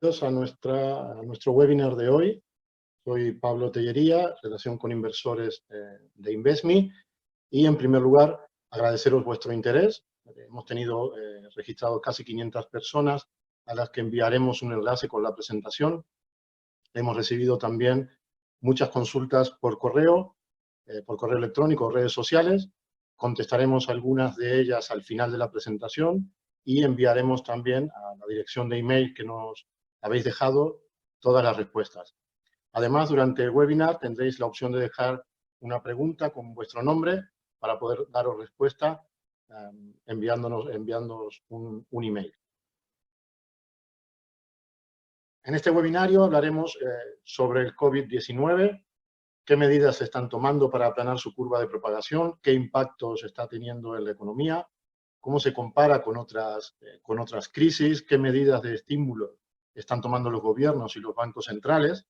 Bienvenidos a nuestro webinar de hoy. Soy Pablo Tellería, relación con inversores de Invesmi, y en primer lugar agradeceros vuestro interés. Hemos tenido registrado casi 500 personas a las que enviaremos un enlace con la presentación. Hemos recibido también muchas consultas por correo electrónico, redes sociales. Contestaremos algunas de ellas al final de la presentación y enviaremos también a la dirección de email que nos habéis dejado todas las respuestas. Además, durante el webinar tendréis la opción de dejar una pregunta con vuestro nombre para poder daros respuesta enviándonos un email. En este webinario hablaremos sobre el COVID-19, qué medidas se están tomando para aplanar su curva de propagación, qué impactos está teniendo en la economía, cómo se compara con otras crisis, qué medidas de estímulo están tomando los gobiernos y los bancos centrales,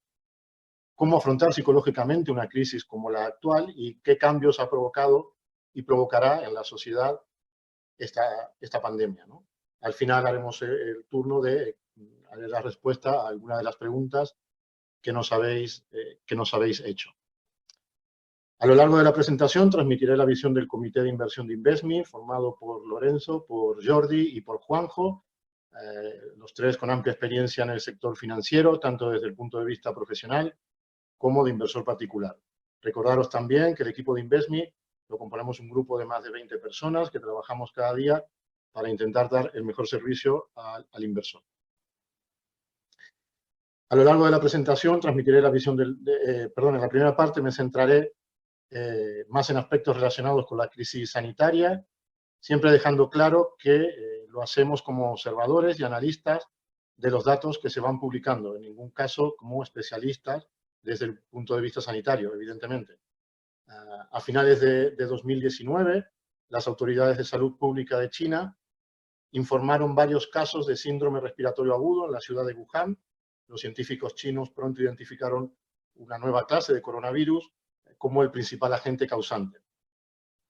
cómo afrontar psicológicamente una crisis como la actual y qué cambios ha provocado y provocará en la sociedad esta pandemia, ¿no? Al final haremos el turno de dar respuesta a algunas de las preguntas que nos habéis hecho. A lo largo de la presentación transmitiré la visión del Comité de Inversión de Invesmi, formado por Lorenzo, por Jordi y por Juanjo, los tres con amplia experiencia en el sector financiero, tanto desde el punto de vista profesional como de inversor particular. Recordaros también que el equipo de Invesmi lo componemos un grupo de más de 20 personas que trabajamos cada día para intentar dar el mejor servicio al inversor. A lo largo de la presentación transmitiré la visión en la primera parte me centraré más en aspectos relacionados con la crisis sanitaria, siempre dejando claro que lo hacemos como observadores y analistas de los datos que se van publicando, en ningún caso como especialistas desde el punto de vista sanitario, evidentemente. A finales de 2019, las autoridades de salud pública de China informaron varios casos de síndrome respiratorio agudo en la ciudad de Wuhan. Los científicos chinos pronto identificaron una nueva clase de coronavirus como el principal agente causante.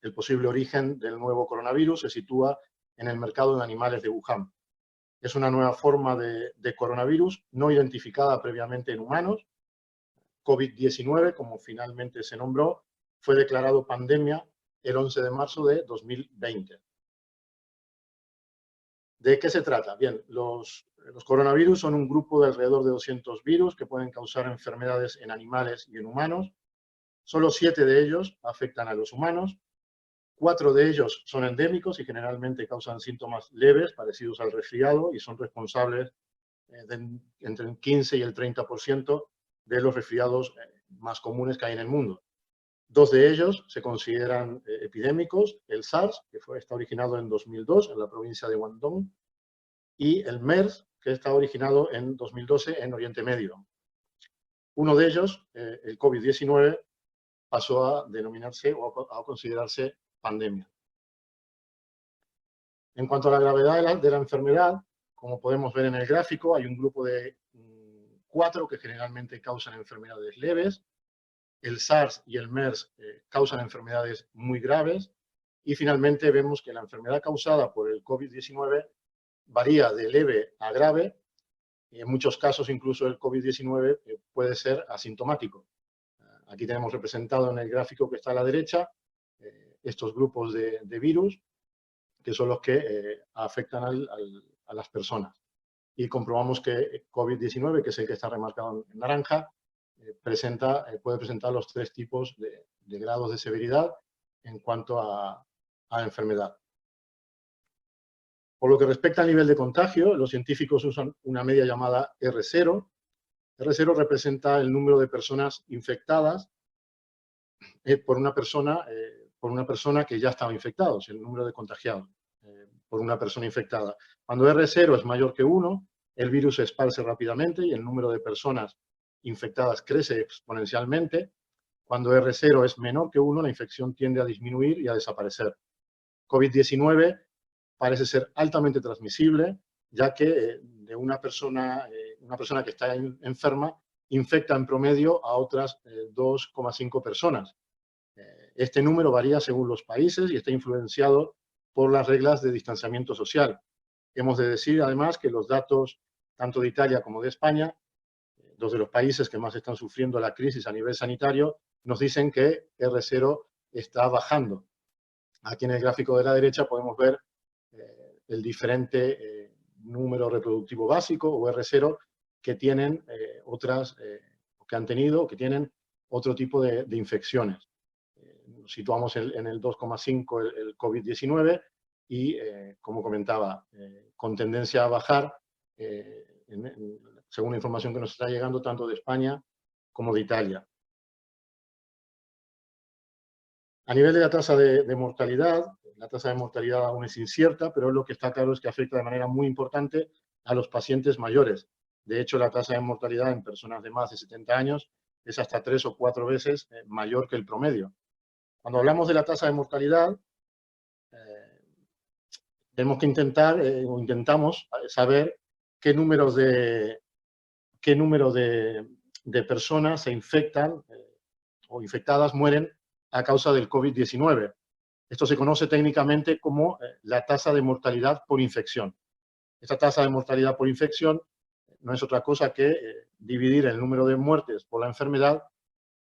El posible origen del nuevo coronavirus se sitúa en el mercado de animales de Wuhan. Es una nueva forma de coronavirus no identificada previamente en humanos. COVID-19, como finalmente se nombró, fue declarado pandemia el 11 de marzo de 2020. ¿De qué se trata? Bien, los coronavirus son un grupo de alrededor de 200 virus que pueden causar enfermedades en animales y en humanos. Solo 7 de ellos afectan a los humanos. 4 de ellos son endémicos y generalmente causan síntomas leves, parecidos al resfriado, y son responsables entre el 15 y el 30% de los resfriados más comunes que hay en el mundo. 2 de ellos se consideran epidémicos, el SARS, que está originado en 2002 en la provincia de Guangdong, y el MERS, que está originado en 2012 en Oriente Medio. Uno de ellos, el COVID-19, pasó a denominarse o a considerarse pandemia. En cuanto a la gravedad de la enfermedad, como podemos ver en el gráfico, hay un grupo de 4 que generalmente causan enfermedades leves. El SARS y el MERS causan enfermedades muy graves. Y finalmente vemos que la enfermedad causada por el COVID-19 varía de leve a grave, y en muchos casos incluso el COVID-19 puede ser asintomático. Aquí tenemos representado en el gráfico que está a la derecha estos grupos de virus, que son los que afectan a las personas. Y comprobamos que COVID-19, que es el que está remarcado en naranja, puede presentar los 3 tipos de grados de severidad en cuanto a enfermedad. Por lo que respecta al nivel de contagio, los científicos usan una media llamada R0. R0 representa el número de personas infectadas por una persona que ya estaba infectada, o sea, el número de contagiados por una persona infectada. Cuando R0 es mayor que 1, el virus se esparce rápidamente y el número de personas infectadas crece exponencialmente. Cuando R0 es menor que 1, la infección tiende a disminuir y a desaparecer. COVID-19 parece ser altamente transmisible, ya que una persona que está enferma infecta en promedio a otras 2,5 personas. Este número varía según los países y está influenciado por las reglas de distanciamiento social. Hemos de decir, además, que los datos tanto de Italia como de España, dos de los países que más están sufriendo la crisis a nivel sanitario, nos dicen que R0 está bajando. Aquí en el gráfico de la derecha podemos ver el diferente número reproductivo básico, o R0, que tienen que han tenido, que tienen otro tipo de infecciones. Nos situamos en el 2,5 el COVID-19 y, como comentaba, con tendencia a bajar, según la información que nos está llegando tanto de España como de Italia. A nivel de la tasa de mortalidad, la tasa de mortalidad aún es incierta, pero lo que está claro es que afecta de manera muy importante a los pacientes mayores. De hecho, la tasa de mortalidad en personas de más de 70 años es hasta 3 o 4 veces mayor que el promedio. Cuando hablamos de la tasa de mortalidad, tenemos que intentamos saber qué número de personas se infectan o infectadas mueren a causa del COVID-19. Esto se conoce técnicamente como la tasa de mortalidad por infección. Esta tasa de mortalidad por infección no es otra cosa que dividir el número de muertes por la enfermedad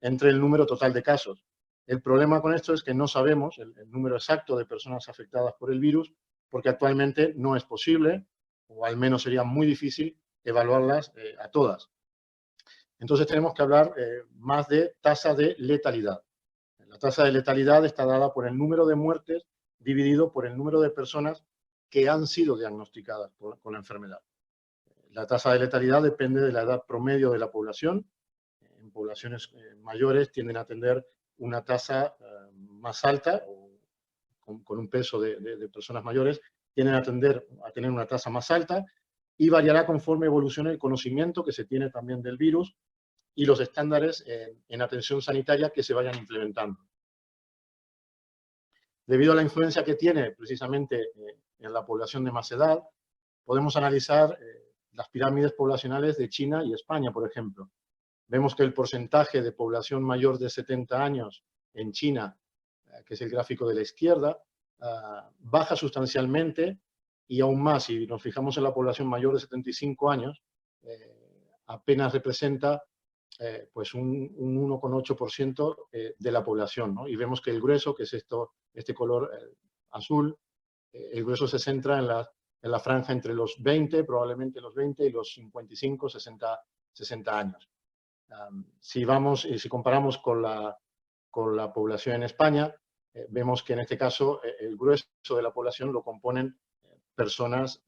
entre el número total de casos. El problema con esto es que no sabemos el número exacto de personas afectadas por el virus, porque actualmente no es posible, o al menos sería muy difícil, evaluarlas a todas. Entonces tenemos que hablar más de tasa de letalidad. La tasa de letalidad está dada por el número de muertes dividido por el número de personas que han sido diagnosticadas con la enfermedad. La tasa de letalidad depende de la edad promedio de la población. En poblaciones mayores tienden a tener una tasa más alta, o con un peso de personas mayores, tienden a tener una tasa más alta, y variará conforme evolucione el conocimiento que se tiene también del virus y los estándares en atención sanitaria que se vayan implementando. Debido a la influencia que tiene precisamente en la población de más edad, podemos analizar las pirámides poblacionales de China y España, por ejemplo. Vemos que el porcentaje de población mayor de 70 años en China, que es el gráfico de la izquierda, baja sustancialmente, y aún más, si nos fijamos en la población mayor de 75 años, apenas representa pues un 1,8% de la población, ¿no? Y vemos que el grueso, que es este color azul, el grueso se centra en la franja entre los 20, probablemente los 20 y los 55, 60 años. Si comparamos con la población en España, vemos que en este caso el grueso de la población lo componen personas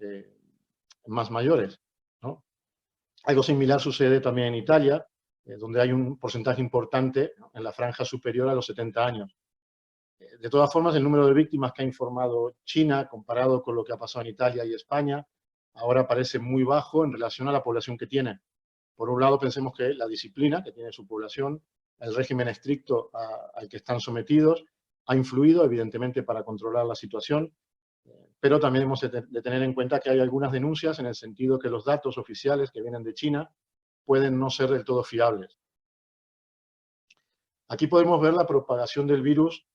más mayores, ¿no? Algo similar sucede también en Italia, donde hay un porcentaje importante en la franja superior a los 70 años. De todas formas, el número de víctimas que ha informado China, comparado con lo que ha pasado en Italia y España, ahora parece muy bajo en relación a la población que tiene. Por un lado, pensemos que la disciplina que tiene su población, el régimen estricto al que están sometidos, ha influido, evidentemente, para controlar la situación, pero también hemos de tener en cuenta que hay algunas denuncias en el sentido que los datos oficiales que vienen de China pueden no ser del todo fiables. Aquí podemos ver la propagación del virus.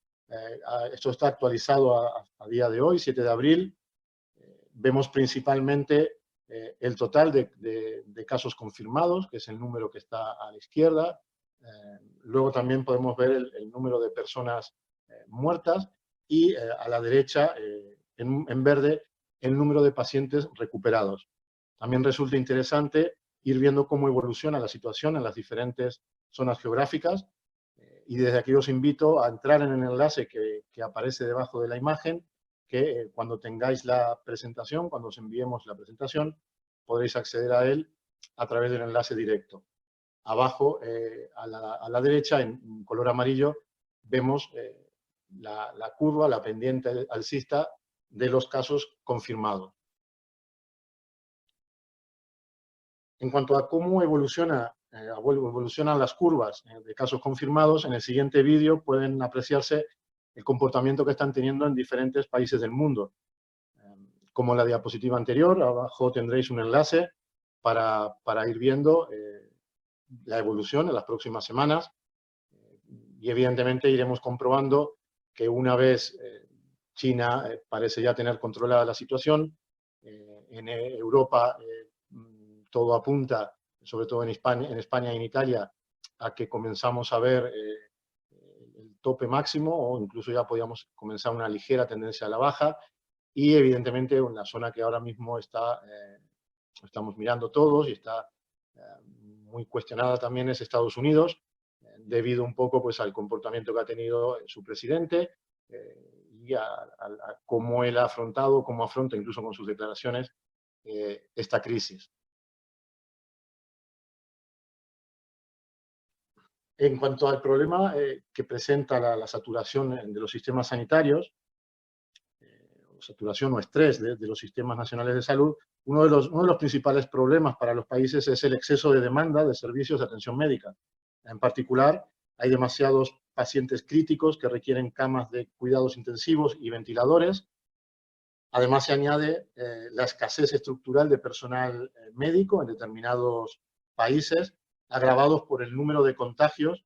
Esto está actualizado a día de hoy, 7 de abril. Vemos principalmente el total de casos confirmados, que es el número que está a la izquierda. Luego también podemos ver el número de personas muertas, y a la derecha, en verde, el número de pacientes recuperados. También resulta interesante ir viendo cómo evoluciona la situación en las diferentes zonas geográficas, y desde aquí os invito a entrar en el enlace que aparece debajo de la imagen, que cuando tengáis la presentación, cuando os enviemos la presentación, podréis acceder a él a través del enlace directo. Abajo, a la derecha, en color amarillo, vemos la curva, la pendiente alcista de los casos confirmados. En cuanto a cómo evolucionan las curvas de casos confirmados, en el siguiente vídeo pueden apreciarse el comportamiento que están teniendo en diferentes países del mundo. Como en la diapositiva anterior, abajo tendréis un enlace para ir viendo la evolución en las próximas semanas, y evidentemente iremos comprobando que una vez China parece ya tener controlada la situación, en Europa todo apunta, sobre todo en España y en Italia, a que comenzamos a ver el tope máximo o incluso ya podíamos comenzar una ligera tendencia a la baja y evidentemente en la zona que ahora mismo estamos mirando todos y está muy cuestionada también es Estados Unidos, debido un poco pues, al comportamiento que ha tenido su presidente y a cómo él ha afrontado, cómo afronta incluso con sus declaraciones esta crisis. En cuanto al problema que presenta la saturación de los sistemas sanitarios, saturación o estrés de los sistemas nacionales de salud, uno de los principales problemas para los países es el exceso de demanda de servicios de atención médica. En particular, hay demasiados pacientes críticos que requieren camas de cuidados intensivos y ventiladores. Además, se añade la escasez estructural de personal médico en determinados países, agravados por el número de contagios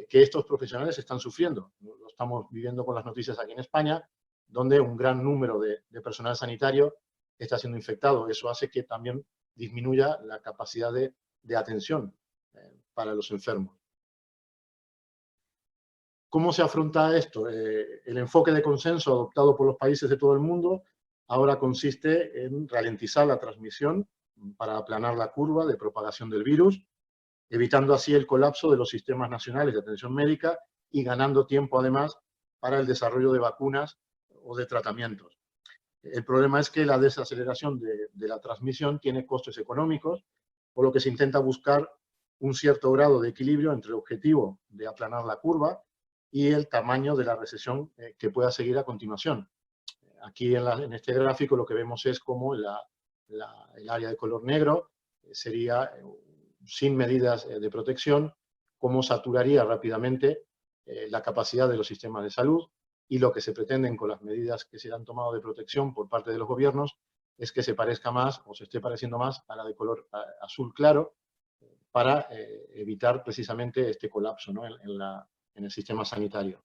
que estos profesionales están sufriendo. Lo estamos viviendo con las noticias aquí en España, donde un gran número de personal sanitario está siendo infectado. Eso hace que también disminuya la capacidad de atención para los enfermos. ¿Cómo se afronta esto? El enfoque de consenso adoptado por los países de todo el mundo ahora consiste en ralentizar la transmisión para aplanar la curva de propagación del virus, evitando así el colapso de los sistemas nacionales de atención médica y ganando tiempo, además, para el desarrollo de vacunas o de tratamientos. El problema es que la desaceleración de la transmisión tiene costes económicos, por lo que se intenta buscar un cierto grado de equilibrio entre el objetivo de aplanar la curva y el tamaño de la recesión que pueda seguir a continuación. Aquí en este gráfico lo que vemos es cómo el área de color negro sería, sin medidas de protección, cómo saturaría rápidamente la capacidad de los sistemas de salud, y lo que se pretenden con las medidas que se han tomado de protección por parte de los gobiernos es que se parezca más o se esté pareciendo más a la de color azul claro para evitar precisamente este colapso, ¿no? en el sistema sanitario.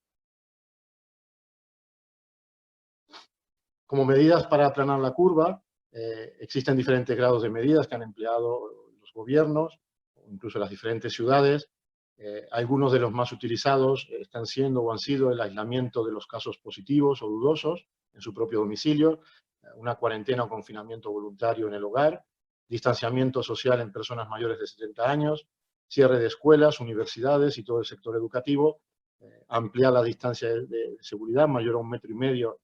Como medidas para aplanar la curva, existen diferentes grados de medidas que han empleado los gobiernos, incluso las diferentes ciudades. Algunos de los más utilizados están siendo o han sido el aislamiento de los casos positivos o dudosos en su propio domicilio, una cuarentena o confinamiento voluntario en el hogar, distanciamiento social en personas mayores de 70 años, cierre de escuelas, universidades y todo el sector educativo, ampliar la distancia de seguridad mayor a 1,5 metros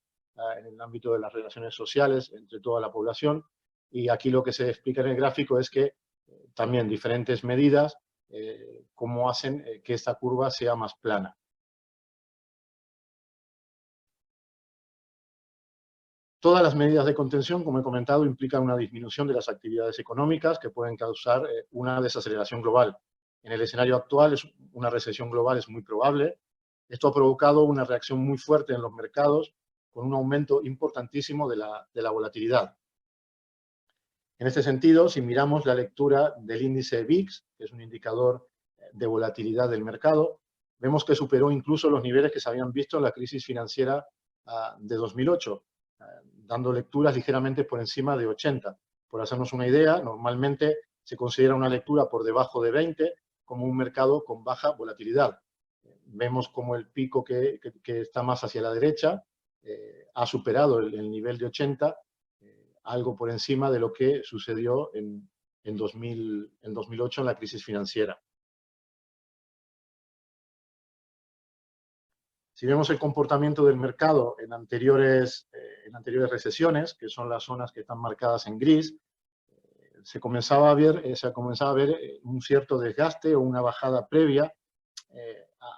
en el ámbito de las relaciones sociales entre toda la población. Y aquí lo que se explica en el gráfico es que también diferentes medidas cómo hacen que esta curva sea más plana. Todas las medidas de contención, como he comentado, implican una disminución de las actividades económicas que pueden causar una desaceleración global. En el escenario actual, una recesión global es muy probable. Esto ha provocado una reacción muy fuerte en los mercados, con un aumento importantísimo de la volatilidad. En este sentido, si miramos la lectura del índice VIX, que es un indicador de volatilidad del mercado, vemos que superó incluso los niveles que se habían visto en la crisis financiera de 2008, dando lecturas ligeramente por encima de 80. Por hacernos una idea, normalmente se considera una lectura por debajo de 20 como un mercado con baja volatilidad. Vemos como el pico que está más hacia la derecha ha superado el nivel de 80, algo por encima de lo que sucedió en 2008 en la crisis financiera. Si vemos el comportamiento del mercado en anteriores recesiones, que son las zonas que están marcadas en gris, se comenzaba a ver un cierto desgaste o una bajada previa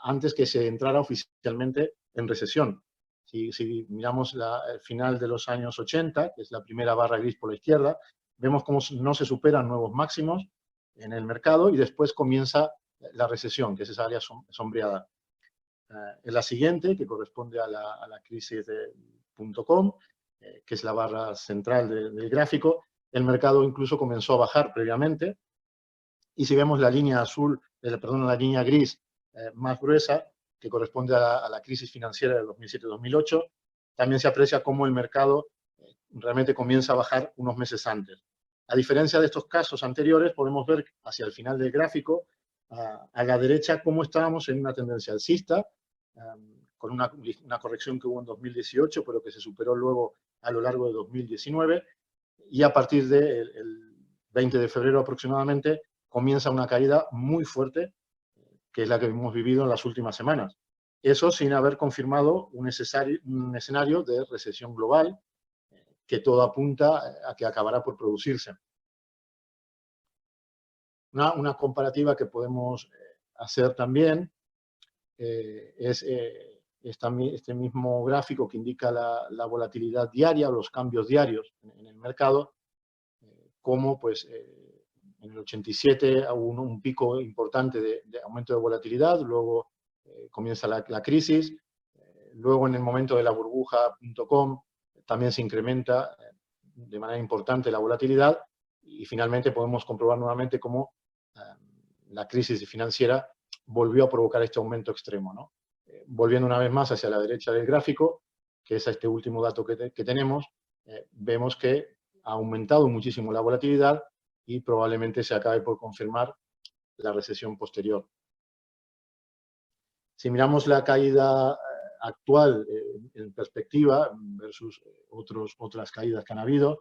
antes que se entrara oficialmente en recesión. Si miramos el final de los años 80, que es la primera barra gris por la izquierda, vemos cómo no se superan nuevos máximos en el mercado y después comienza la recesión, que es esa área sombreada. En la siguiente, que corresponde a la crisis de .com, que es la barra central del gráfico, el mercado incluso comenzó a bajar previamente. Y si vemos la línea azul, la línea gris más gruesa, que corresponde a la crisis financiera de 2007-2008, también se aprecia cómo el mercado realmente comienza a bajar unos meses antes. A diferencia de estos casos anteriores, podemos ver hacia el final del gráfico, a la derecha, cómo estábamos en una tendencia alcista, con una corrección que hubo en 2018, pero que se superó luego a lo largo de 2019, y a partir del 20 de febrero aproximadamente comienza una caída muy fuerte, que es la que hemos vivido en las últimas semanas. Eso sin haber confirmado un escenario de recesión global, que todo apunta a que acabará por producirse. Una comparativa que podemos hacer también es este mismo gráfico que indica la volatilidad diaria, los cambios diarios en el mercado, como pues, en el 87 hubo un pico importante de aumento de volatilidad, luego comienza la crisis, luego en el momento de la burbuja.com también se incrementa de manera importante la volatilidad y finalmente podemos comprobar nuevamente cómo la crisis financiera volvió a provocar este aumento extremo, ¿no? Volviendo una vez más hacia la derecha del gráfico, que es este último dato que tenemos, vemos que ha aumentado muchísimo la volatilidad y probablemente se acabe por confirmar la recesión posterior. Si miramos la caída actual en perspectiva versus otras caídas que han habido,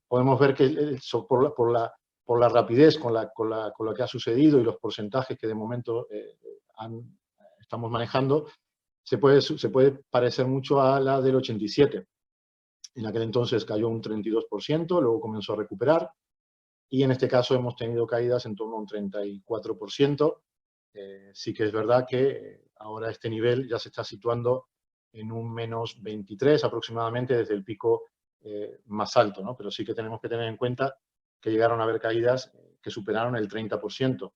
podemos ver que por la rapidez con lo que ha sucedido y los porcentajes que de momento estamos manejando, se puede parecer mucho a la del 87. En aquel entonces cayó un 32%, luego comenzó a recuperar, y en este caso hemos tenido caídas en torno a un 34%. Sí que es verdad que ahora este nivel ya se está situando en un menos 23 aproximadamente desde el pico más alto, ¿no? Pero sí que tenemos que tener en cuenta que llegaron a haber caídas que superaron el 30%.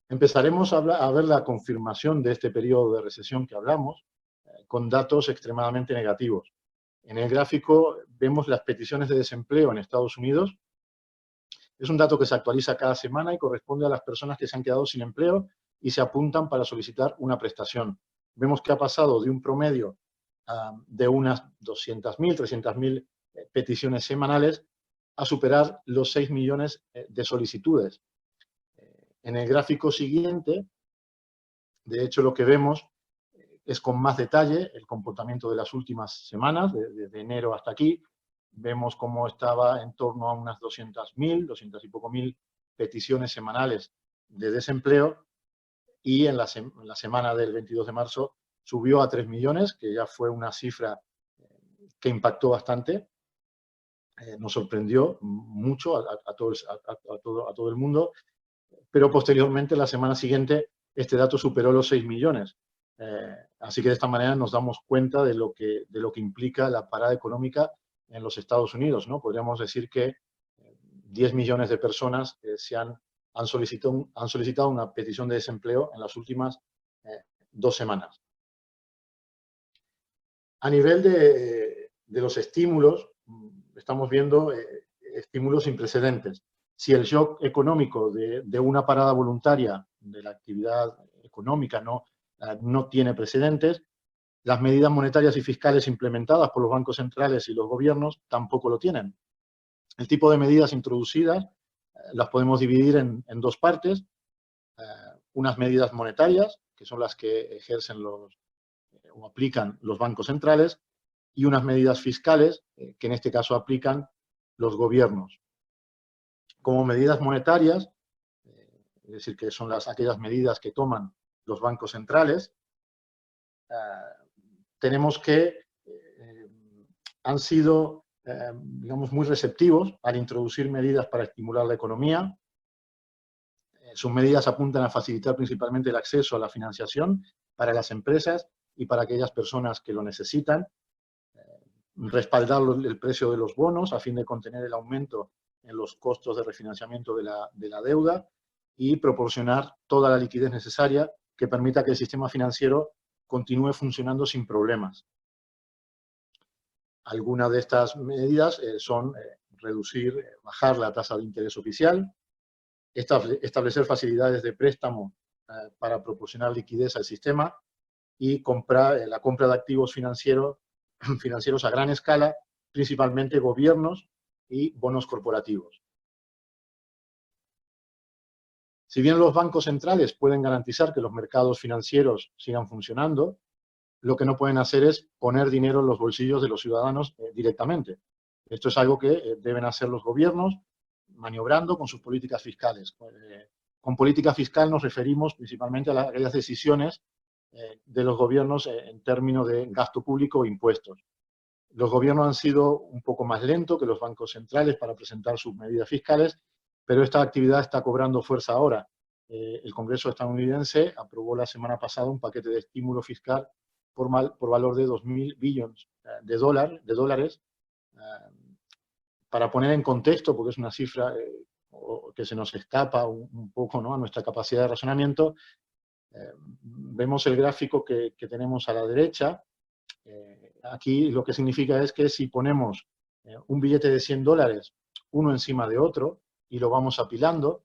Empezaremos a ver la confirmación de este periodo de recesión que hablamos, con datos extremadamente negativos. En el gráfico vemos las peticiones de desempleo en Estados Unidos. Es un dato que se actualiza cada semana y corresponde a las personas que se han quedado sin empleo y se apuntan para solicitar una prestación. Vemos que ha pasado de un promedio de unas 200.000, 300.000 peticiones semanales a superar los 6 millones de solicitudes. En el gráfico siguiente, de hecho, lo que vemos es con más detalle el comportamiento de las últimas semanas, desde enero hasta aquí. Vemos cómo estaba en torno a unas 200.000, 200 y poco mil peticiones semanales de desempleo, y en la semana del 22 de marzo subió a 3 millones, que ya fue una cifra que impactó bastante, nos sorprendió mucho a todo el mundo, pero posteriormente, la semana siguiente, este dato superó los 6 millones. Así que de esta manera nos damos cuenta de lo que implica la parada económica en los Estados Unidos, ¿no? Podríamos decir que 10 millones de personas han solicitado una petición de desempleo en las últimas 2 semanas. A nivel de los estímulos, estamos viendo estímulos sin precedentes. Si el shock económico de una parada voluntaria de la actividad económica no tiene precedentes, las medidas monetarias y fiscales implementadas por los bancos centrales y los gobiernos tampoco lo tienen. El tipo de medidas introducidas las podemos dividir en dos partes. Unas medidas monetarias, que son las que ejercen o aplican los bancos centrales, y unas medidas fiscales, que en este caso aplican los gobiernos. Como medidas monetarias, es decir, que son aquellas medidas que toman los bancos centrales, tenemos que han sido, digamos, muy receptivos al introducir medidas para estimular la economía. Sus medidas apuntan a facilitar principalmente el acceso a la financiación para las empresas y para aquellas personas que lo necesitan, respaldar el precio de los bonos a fin de contener el aumento en los costos de refinanciamiento de la deuda y proporcionar toda la liquidez necesaria que permita que el sistema financiero continúe funcionando sin problemas. Algunas de estas medidas son bajar la tasa de interés oficial, establecer facilidades de préstamo para proporcionar liquidez al sistema y la compra de activos financieros a gran escala, principalmente gobiernos y bonos corporativos. Si bien los bancos centrales pueden garantizar que los mercados financieros sigan funcionando, lo que no pueden hacer es poner dinero en los bolsillos de los ciudadanos directamente. Esto es algo que deben hacer los gobiernos, maniobrando con sus políticas fiscales. Con política fiscal nos referimos principalmente a aquellas decisiones de los gobiernos en términos de gasto público e impuestos. Los gobiernos han sido un poco más lentos que los bancos centrales para presentar sus medidas fiscales, pero esta actividad está cobrando fuerza ahora. El Congreso estadounidense aprobó la semana pasada un paquete de estímulo fiscal por valor de 2.000 billones de dólares. Para poner en contexto, porque es una cifra que se nos escapa un poco, ¿no?, a nuestra capacidad de razonamiento, vemos el gráfico que tenemos a la derecha. Aquí lo que significa es que si ponemos un billete de $100 uno encima de otro y lo vamos apilando,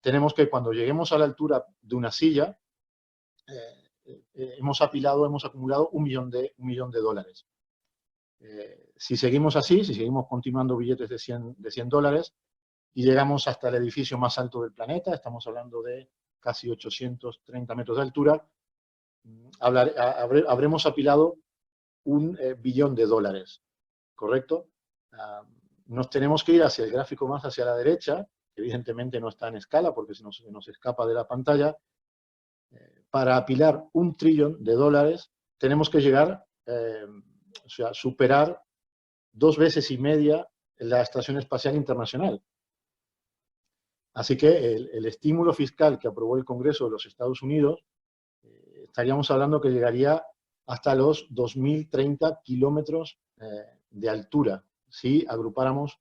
tenemos que cuando lleguemos a la altura de una silla, hemos acumulado un millón de dólares. Si seguimos así, si seguimos continuando billetes de $100 y llegamos hasta el edificio más alto del planeta, estamos hablando de casi 830 metros de altura, habremos apilado un billón de dólares, ¿correcto? Nos tenemos que ir hacia el gráfico más hacia la derecha, que evidentemente no está en escala porque se nos escapa de la pantalla. Para apilar $1 trillón tenemos que llegar, o sea, superar 2 veces y media la Estación Espacial Internacional. Así que el estímulo fiscal que aprobó el Congreso de los Estados Unidos, estaríamos hablando que llegaría hasta los 2.030 kilómetros de altura, si agrupáramos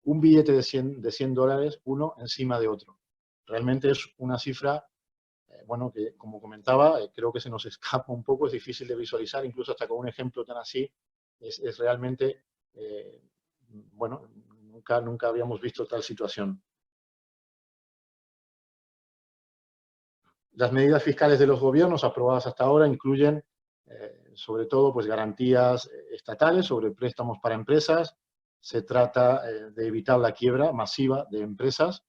un billete de $100 uno encima de otro. Realmente es una cifra, bueno, que como comentaba, creo que se nos escapa un poco, es difícil de visualizar, incluso hasta con un ejemplo tan así, es realmente, bueno, nunca habíamos visto tal situación. Las medidas fiscales de los gobiernos aprobadas hasta ahora incluyen, sobre todo, pues, garantías estatales sobre préstamos para empresas. Se trata de evitar la quiebra masiva de empresas.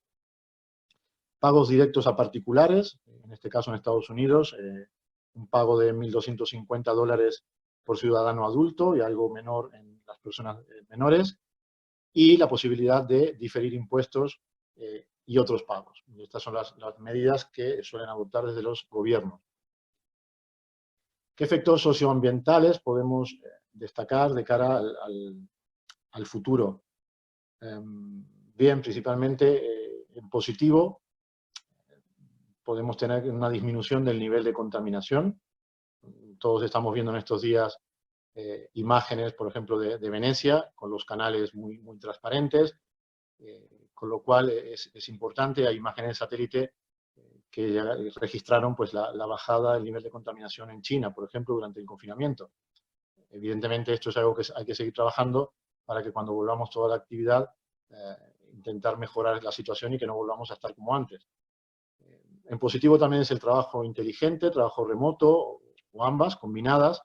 Pagos directos a particulares, en este caso en Estados Unidos, un pago de $1.250 por ciudadano adulto y algo menor en las personas menores. Y la posibilidad de diferir impuestos y otros pagos. Y estas son las medidas que suelen adoptar desde los gobiernos. ¿Qué efectos socioambientales podemos destacar de cara al futuro? Bien, principalmente en positivo, podemos tener una disminución del nivel de contaminación. Todos estamos viendo en estos días imágenes, por ejemplo, de Venecia, con los canales muy transparentes, con lo cual es importante. Hay imágenes de satélite que ya registraron, pues, la bajada del nivel de contaminación en China, por ejemplo, durante el confinamiento. Evidentemente, esto es algo que hay que seguir trabajando para que cuando volvamos toda la actividad, intentar mejorar la situación y que no volvamos a estar como antes. En positivo también es el trabajo inteligente, trabajo remoto, o ambas, combinadas,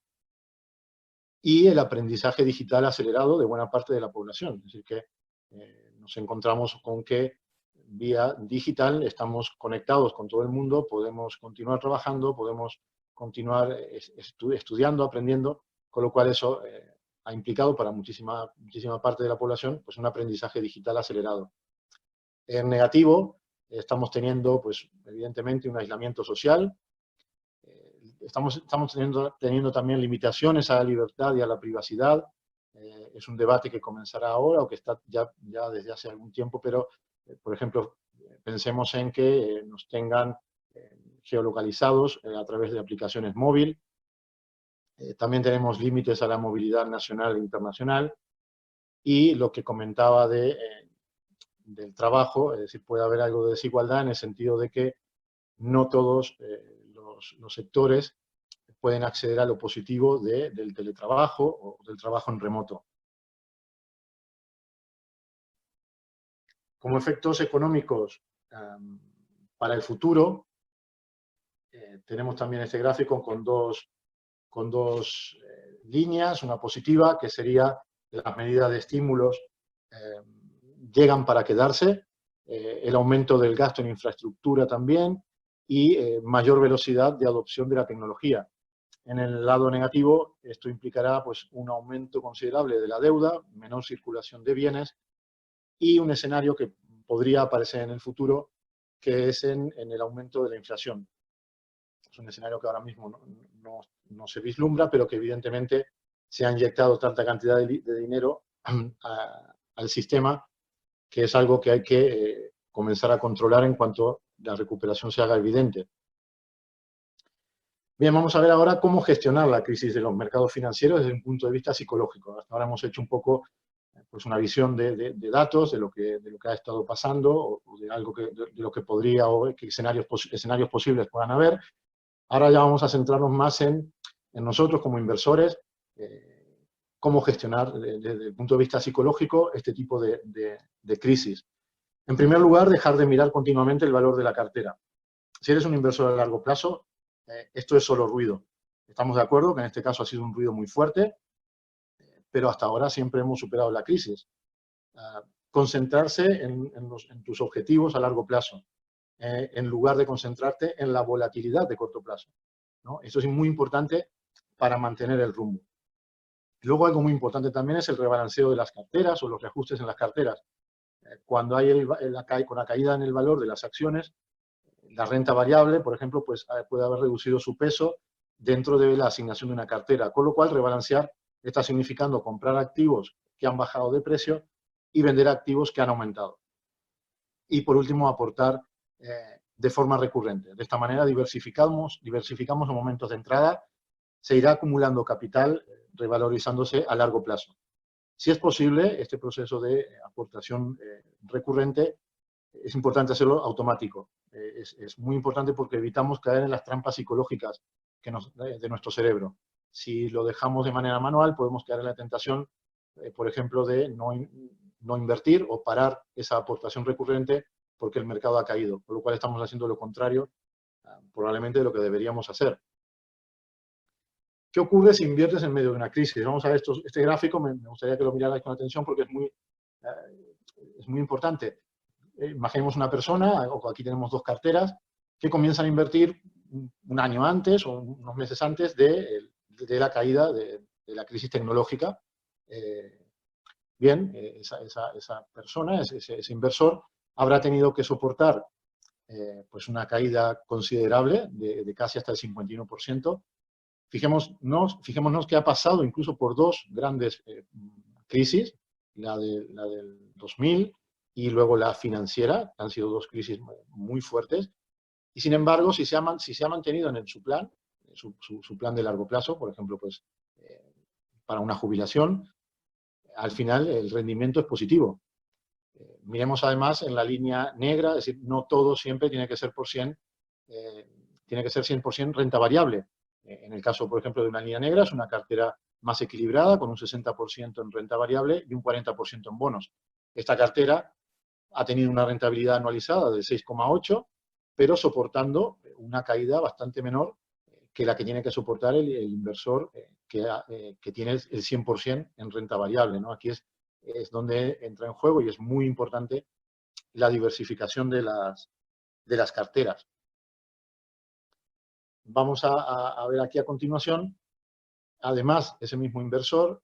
y el aprendizaje digital acelerado de buena parte de la población. Es decir, que nos encontramos con que vía digital estamos conectados con todo el mundo, podemos continuar trabajando, podemos continuar estudiando, aprendiendo, con lo cual eso ha implicado para muchísima parte de la población, pues, un aprendizaje digital acelerado. En negativo, estamos teniendo, pues, evidentemente, un aislamiento social. Estamos teniendo también limitaciones a la libertad y a la privacidad. Es un debate que comenzará ahora o que está ya desde hace algún tiempo, pero, por ejemplo, pensemos en que nos tengan geolocalizados a través de aplicaciones móvil. También tenemos límites a la movilidad nacional e internacional. Y lo que comentaba del trabajo, es decir, puede haber algo de desigualdad en el sentido de que no todos los sectores pueden acceder a lo positivo del teletrabajo o del trabajo en remoto. Como efectos económicos para el futuro, tenemos también este gráfico con dos líneas, una positiva, que sería las medidas de estímulos llegan para quedarse, el aumento del gasto en infraestructura también y mayor velocidad de adopción de la tecnología. En el lado negativo, esto implicará pues, un aumento considerable de la deuda, menor circulación de bienes y un escenario que podría aparecer en el futuro, que es en el aumento de la inflación. Es un escenario que ahora mismo no se vislumbra, pero que evidentemente se ha inyectado tanta cantidad de dinero al sistema, que es algo que hay que comenzar a controlar en cuanto la recuperación se haga evidente. Bien, vamos a ver ahora cómo gestionar la crisis de los mercados financieros desde un punto de vista psicológico. Hasta ahora hemos hecho un poco pues una visión de datos, de lo que ha estado pasando, o de algo de lo que podría, o qué escenarios posibles puedan haber. Ahora ya vamos a centrarnos más en nosotros como inversores, cómo gestionar desde el punto de vista psicológico este tipo de crisis. En primer lugar, dejar de mirar continuamente el valor de la cartera. Si eres un inversor a largo plazo, esto es solo ruido. Estamos de acuerdo que en este caso ha sido un ruido muy fuerte, pero hasta ahora siempre hemos superado la crisis. Concentrarse en tus objetivos a largo plazo, en lugar de concentrarte en la volatilidad de corto plazo, ¿no? Eso es muy importante para mantener el rumbo. Luego, algo muy importante también es el rebalanceo de las carteras o los reajustes en las carteras. Cuando hay con la caída en el valor de las acciones, la renta variable, por ejemplo, pues puede haber reducido su peso dentro de la asignación de una cartera, con lo cual rebalancear está significando comprar activos que han bajado de precio y vender activos que han aumentado. Y por último, aportar de forma recurrente. De esta manera diversificamos en momentos de entrada, se irá acumulando capital, revalorizándose a largo plazo. Si es posible, este proceso de aportación recurrente es importante hacerlo automático. Es muy importante porque evitamos caer en las trampas psicológicas de nuestro cerebro. Si lo dejamos de manera manual, podemos caer en la tentación, por ejemplo, de no invertir o parar esa aportación recurrente porque el mercado ha caído, con lo cual estamos haciendo lo contrario probablemente de lo que deberíamos hacer. ¿Qué ocurre si inviertes en medio de una crisis? Vamos a ver este gráfico, me gustaría que lo mirarais con atención porque es muy importante. Imaginemos una persona, o aquí tenemos dos carteras, que comienzan a invertir un año antes o unos meses antes de la caída de la crisis tecnológica. Bien, esa persona, ese inversor, habrá tenido que soportar pues una caída considerable de casi hasta el 51%. Fijémonos que ha pasado incluso por dos grandes crisis, la del 2000 y luego la financiera, que han sido dos crisis muy fuertes. Y sin embargo, si se ha mantenido en su plan, su plan de largo plazo, por ejemplo, pues, para una jubilación, al final el rendimiento es positivo. Miremos además en la línea negra, es decir, no todo siempre tiene que ser tiene que ser 100% renta variable. En el caso, por ejemplo, de una línea negra, es una cartera más equilibrada, con un 60% en renta variable y un 40% en bonos. Esta cartera ha tenido una rentabilidad anualizada del 6,8, pero soportando una caída bastante menor que la que tiene que soportar el inversor que tiene el 100% en renta variable, ¿no? Aquí es donde entra en juego y es muy importante la diversificación de las carteras. Vamos a ver aquí a continuación, además, ese mismo inversor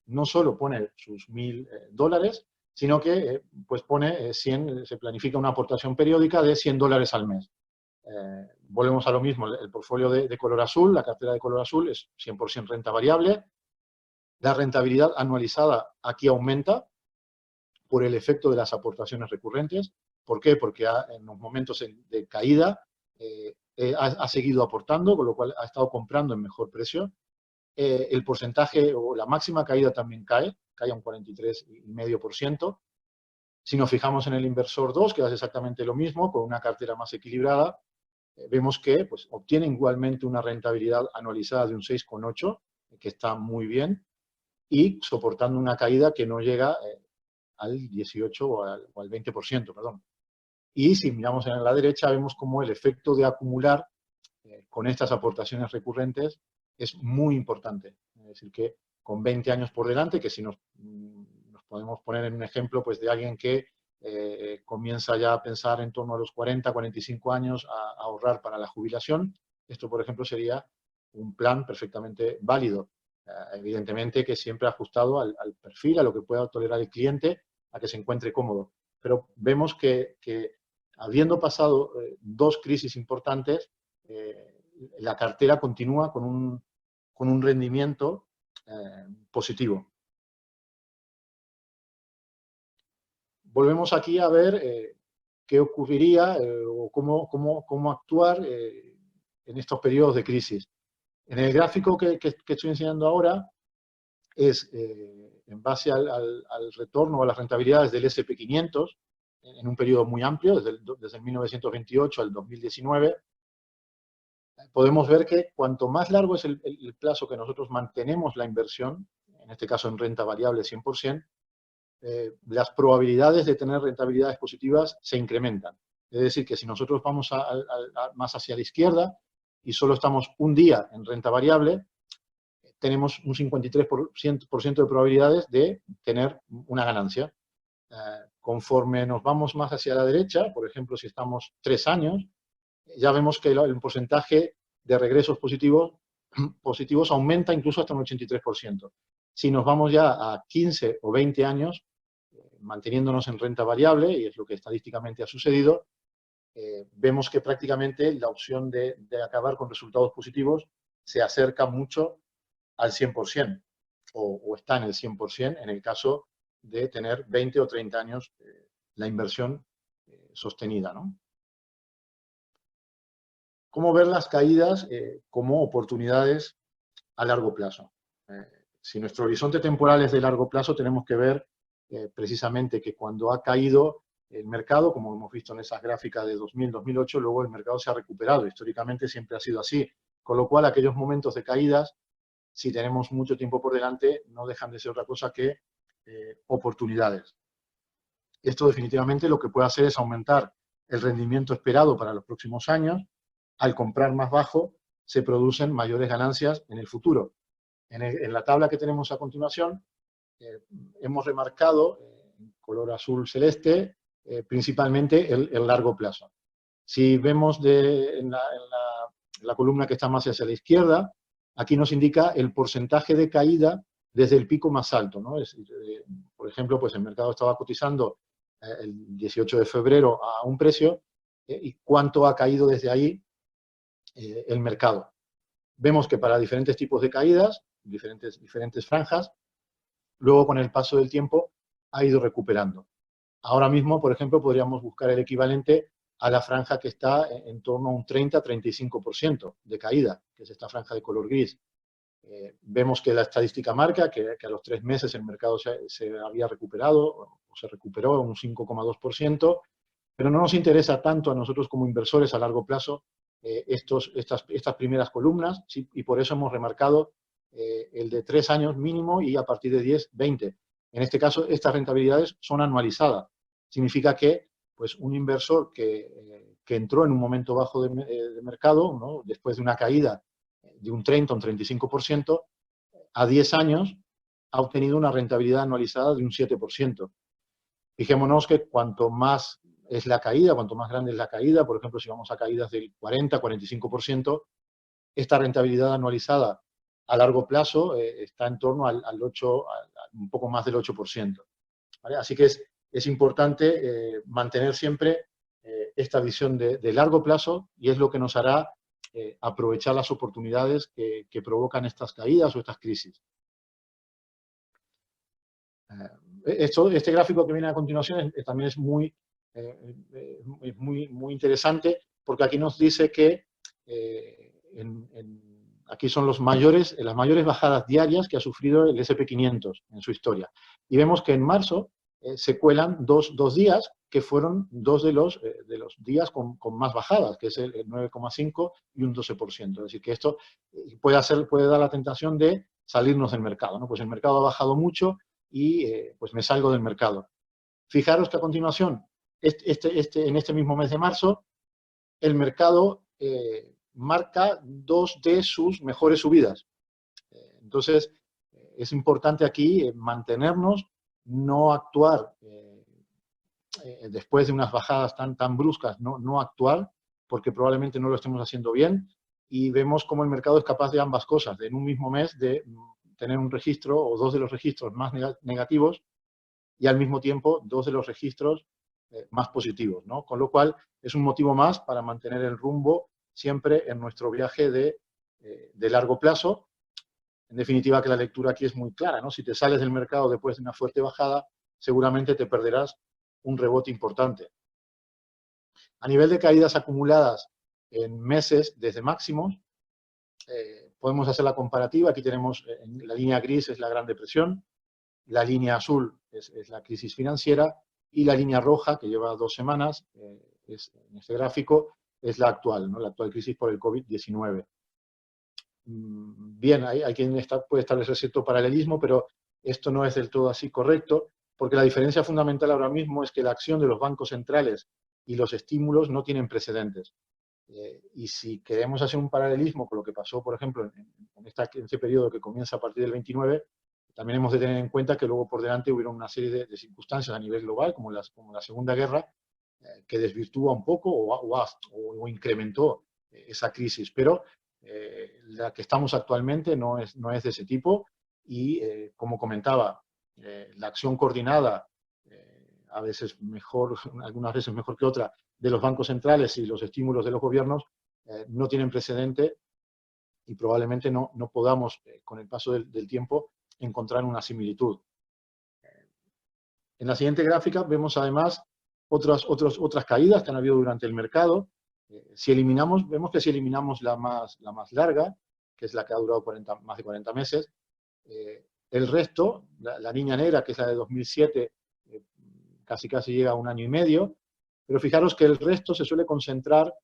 no solo pone sus $1.000, sino que pues pone se planifica una aportación periódica de $100 al mes. Volvemos a lo mismo, el portfolio de color azul, la cartera de color azul es 100% renta variable. La rentabilidad anualizada aquí aumenta por el efecto de las aportaciones recurrentes. ¿Por qué? Porque en los momentos de caída ha seguido aportando, con lo cual ha estado comprando en mejor precio. El porcentaje o la máxima caída también cae a un 43,5%. Si nos fijamos en el inversor 2, que hace exactamente lo mismo, con una cartera más equilibrada, vemos que pues, obtiene igualmente una rentabilidad anualizada de un 6,8, que está muy bien, y soportando una caída que no llega al 18 o al 20%, perdón. Y si miramos en la derecha, vemos como el efecto de acumular con estas aportaciones recurrentes es muy importante. Es decir, que con 20 años por delante, que si nos podemos poner en un ejemplo pues, de alguien que comienza ya a pensar en torno a los 40, 45 años a ahorrar para la jubilación, esto, por ejemplo, sería un plan perfectamente válido. Evidentemente que siempre ajustado al perfil, a lo que pueda tolerar el cliente, a que se encuentre cómodo. Pero vemos que habiendo pasado dos crisis importantes, la cartera continúa con un rendimiento positivo. Volvemos aquí a ver qué ocurriría o cómo actuar en estos periodos de crisis. En el gráfico que estoy enseñando ahora es en base al retorno o a las rentabilidades del SP500 en un periodo muy amplio, desde el 1928 al 2019. Podemos ver que cuanto más largo es el plazo que nosotros mantenemos la inversión, en este caso en renta variable 100%, las probabilidades de tener rentabilidades positivas se incrementan. Es decir, que si nosotros vamos más hacia la izquierda y solo estamos un día en renta variable, tenemos un 53% de probabilidades de tener una ganancia. Conforme nos vamos más hacia la derecha, por ejemplo, si estamos 3 años, ya vemos que el porcentaje de regresos positivos aumenta incluso hasta un 83%. Si nos vamos ya a 15 o 20 años, manteniéndonos en renta variable, y es lo que estadísticamente ha sucedido, vemos que prácticamente la opción de acabar con resultados positivos se acerca mucho al 100%, o está en el 100% en el caso de tener 20 o 30 años la inversión sostenida, ¿no? ¿Cómo ver las caídas como oportunidades a largo plazo? Si nuestro horizonte temporal es de largo plazo, tenemos que ver precisamente que cuando ha caído el mercado, como hemos visto en esas gráficas de 2000, 2008, luego el mercado se ha recuperado. Históricamente siempre ha sido así. Con lo cual, aquellos momentos de caídas, si tenemos mucho tiempo por delante, no dejan de ser otra cosa que oportunidades. Esto definitivamente lo que puede hacer es aumentar el rendimiento esperado para los próximos años. Al comprar más bajo, se producen mayores ganancias en el futuro. En la tabla que tenemos a continuación, hemos remarcado en color azul celeste principalmente el largo plazo. Si vemos en la columna que está más hacia la izquierda, aquí nos indica el porcentaje de caída desde el pico más alto, ¿no? Por ejemplo, pues el mercado estaba cotizando el 18 de febrero a un precio y cuánto ha caído desde ahí el mercado. Vemos que para diferentes tipos de caídas, diferentes franjas, luego con el paso del tiempo ha ido recuperando. Ahora mismo, por ejemplo, podríamos buscar el equivalente a la franja que está en torno a un 30-35% de caída, que es esta franja de color gris. Vemos que la estadística marca que a los 3 meses el mercado se había recuperado, o se recuperó un 5,2%, pero no nos interesa tanto a nosotros como inversores a largo plazo estas primeras columnas, ¿sí? Y por eso hemos remarcado el de 3 años mínimo y a partir de 10, 20. En este caso, estas rentabilidades son anualizadas. Significa que pues, un inversor que entró en un momento bajo de mercado, ¿no? Después de una caída de un 30 o un 35%, a 10 años ha obtenido una rentabilidad anualizada de un 7%. Fijémonos que cuanto más es la caída, cuanto más grande es la caída, por ejemplo, si vamos a caídas del 40-45%, esta rentabilidad anualizada a largo plazo está en torno al 8, un poco más del 8%. ¿Vale? Así que es importante mantener siempre esta visión de largo plazo y es lo que nos hará aprovechar las oportunidades que provocan estas caídas o estas crisis. Este gráfico que viene a continuación también es muy interesante porque aquí nos dice que aquí son las mayores bajadas diarias que ha sufrido el SP500 en su historia. Y vemos que en marzo se cuelan dos días que fueron dos de los días con más bajadas, que es el 9,5 y un 12%. Es decir, que esto puede dar la tentación de salirnos del mercado, ¿no? Pues el mercado ha bajado mucho y pues me salgo del mercado. Fijaros que a continuación, en este mismo mes de marzo, el mercado marca dos de sus mejores subidas. Entonces, es importante aquí mantenernos, no actuar después de unas bajadas tan bruscas, no actuar, porque probablemente no lo estemos haciendo bien, y vemos cómo el mercado es capaz de ambas cosas, de en un mismo mes de tener un registro o dos de los registros más negativos y al mismo tiempo dos de los registros más positivos, ¿no? Con lo cual es un motivo más para mantener el rumbo siempre en nuestro viaje de largo plazo. En definitiva, que la lectura aquí es muy clara, ¿no? Si te sales del mercado después de una fuerte bajada, seguramente te perderás un rebote importante. A nivel de caídas acumuladas en meses desde máximos, podemos hacer la comparativa. Aquí tenemos la línea gris es la Gran Depresión, la línea azul es la crisis financiera y la línea roja, que lleva 2 semanas, en este gráfico, es la actual, ¿no? La actual crisis por el COVID-19. Bien, hay quien puede establecer cierto paralelismo, pero esto no es del todo así correcto, porque la diferencia fundamental ahora mismo es que la acción de los bancos centrales y los estímulos no tienen precedentes. Y si queremos hacer un paralelismo con lo que pasó, por ejemplo, en este periodo que comienza a partir del 29, también hemos de tener en cuenta que luego por delante hubieron una serie de circunstancias a nivel global, como la Segunda Guerra, que desvirtúa un poco o incrementó esa crisis. Pero la que estamos actualmente no es de ese tipo y, como comentaba, la acción coordinada, a veces mejor, algunas veces mejor que otra, de los bancos centrales y los estímulos de los gobiernos no tienen precedente y probablemente no podamos, con el paso del tiempo, encontrar una similitud. En la siguiente gráfica vemos además otras caídas que han habido durante el mercado. Vemos que si eliminamos la más larga, que es la que ha durado más de 40 meses, el resto, la línea negra, que es la de 2007, casi llega a 1 año y medio, pero fijaros que el resto se suele concentrar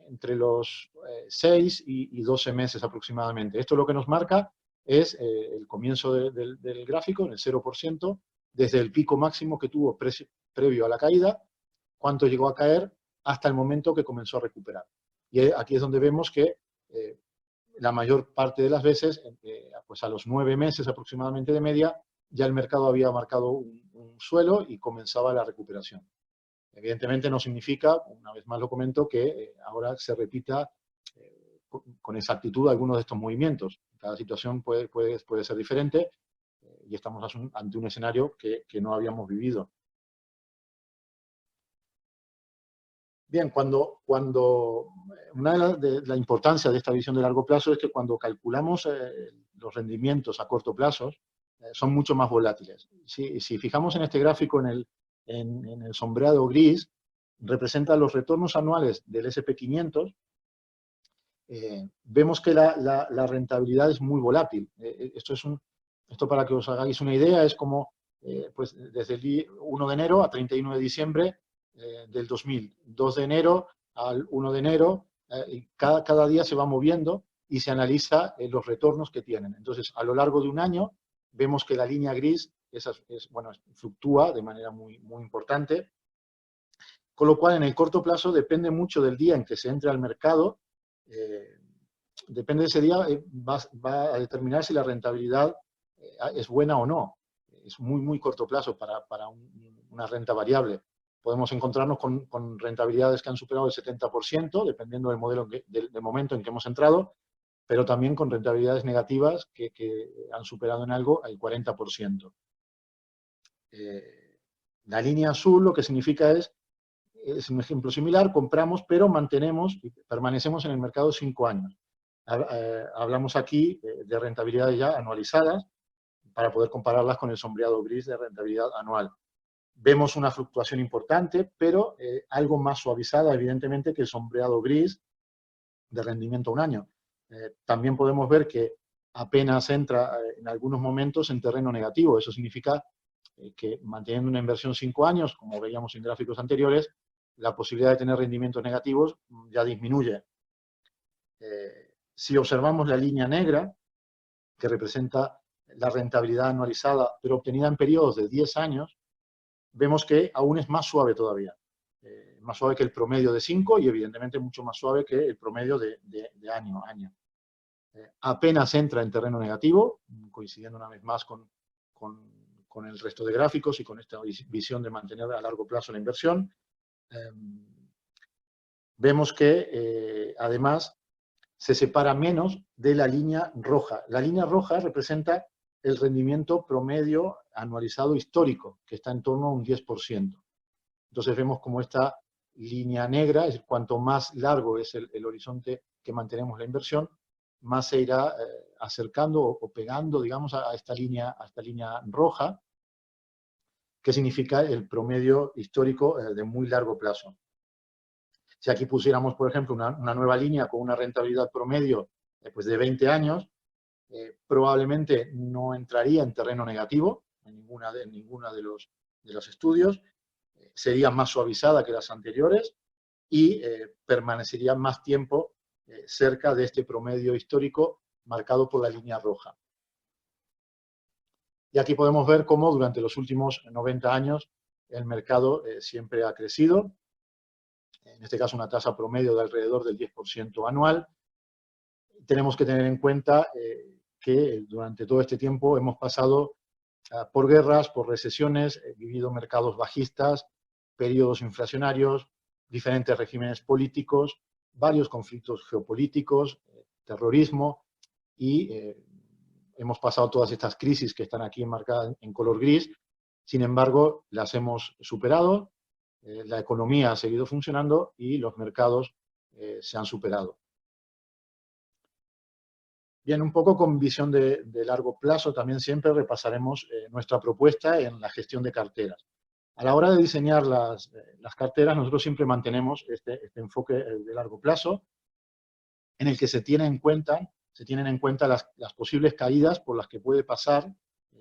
entre los 6 y 12 meses aproximadamente. Esto lo que nos marca es el comienzo del gráfico, en el 0%, desde el pico máximo que tuvo previo a la caída, cuánto llegó a caer hasta el momento que comenzó a recuperar. Y aquí es donde vemos que la mayor parte de las veces, pues a los 9 meses aproximadamente de media, ya el mercado había marcado un suelo y comenzaba la recuperación. Evidentemente no significa, una vez más lo comento, que ahora se repita con exactitud algunos de estos movimientos. Cada situación puede ser diferente y estamos ante un escenario que no habíamos vivido. Bien, una de la importancia de esta visión de largo plazo es que cuando calculamos los rendimientos a corto plazo, son mucho más volátiles. Si fijamos en este gráfico, en el sombreado gris, representa los retornos anuales del S&P 500, vemos que la rentabilidad es muy volátil. Esto para que os hagáis una idea, es como pues desde el 1 de enero a 31 de diciembre del 2000, 2 de enero al 1 de enero, y cada día se va moviendo y se analiza los retornos que tienen. Entonces, a lo largo de un año, vemos que la línea gris fluctúa de manera muy importante, con lo cual en el corto plazo depende mucho del día en que se entre al mercado, depende de ese día, va a determinar si la rentabilidad es buena o no. Es muy corto plazo para una renta variable. Podemos encontrarnos con rentabilidades que han superado el 70%, dependiendo del modelo del momento en que hemos entrado, pero también con rentabilidades negativas que han superado en algo el 40%. La línea azul lo que significa es un ejemplo similar, compramos, pero mantenemos y permanecemos en el mercado 5 años. Hablamos aquí de rentabilidades ya anualizadas para poder compararlas con el sombreado gris de rentabilidad anual. Vemos una fluctuación importante, pero algo más suavizada, evidentemente, que el sombreado gris de rendimiento a un año. También podemos ver que apenas entra en algunos momentos en terreno negativo. Eso significa que manteniendo una inversión 5 años, como veíamos en gráficos anteriores, la posibilidad de tener rendimientos negativos ya disminuye. Si observamos la línea negra, que representa la rentabilidad anualizada, pero obtenida en periodos de 10 años, vemos que aún es más suave todavía. Más suave que el promedio de 5 y evidentemente mucho más suave que el promedio de año a año. apenas entra en terreno negativo, coincidiendo una vez más con el resto de gráficos y con esta visión de mantener a largo plazo la inversión. Vemos que, además, se separa menos de la línea roja. La línea roja representa el rendimiento promedio anualizado histórico, que está en torno a un 10%. Entonces vemos como esta línea negra, es decir, cuanto más largo es el horizonte que mantenemos la inversión, más se irá acercando o pegando, digamos, a esta línea roja, que significa el promedio histórico de muy largo plazo. Si aquí pusiéramos, por ejemplo, una nueva línea con una rentabilidad promedio pues de 20 años, probablemente no entraría en terreno negativo en ninguna de los estudios, sería más suavizada que las anteriores y permanecería más tiempo cerca de este promedio histórico marcado por la línea roja. Y aquí podemos ver cómo durante los últimos 90 años el mercado siempre ha crecido, en este caso una tasa promedio de alrededor del 10% anual. Tenemos que tener en cuenta que durante todo este tiempo hemos pasado por guerras, por recesiones, vivido mercados bajistas, periodos inflacionarios, diferentes regímenes políticos, varios conflictos geopolíticos, terrorismo, y hemos pasado todas estas crisis que están aquí enmarcadas en color gris. Sin embargo, las hemos superado, la economía ha seguido funcionando y los mercados se han superado. Bien, un poco con visión de largo plazo, también siempre repasaremos nuestra propuesta en la gestión de carteras. A la hora de diseñar las carteras, nosotros siempre mantenemos este enfoque de largo plazo, en el que se tienen en cuenta las posibles caídas por las que puede pasar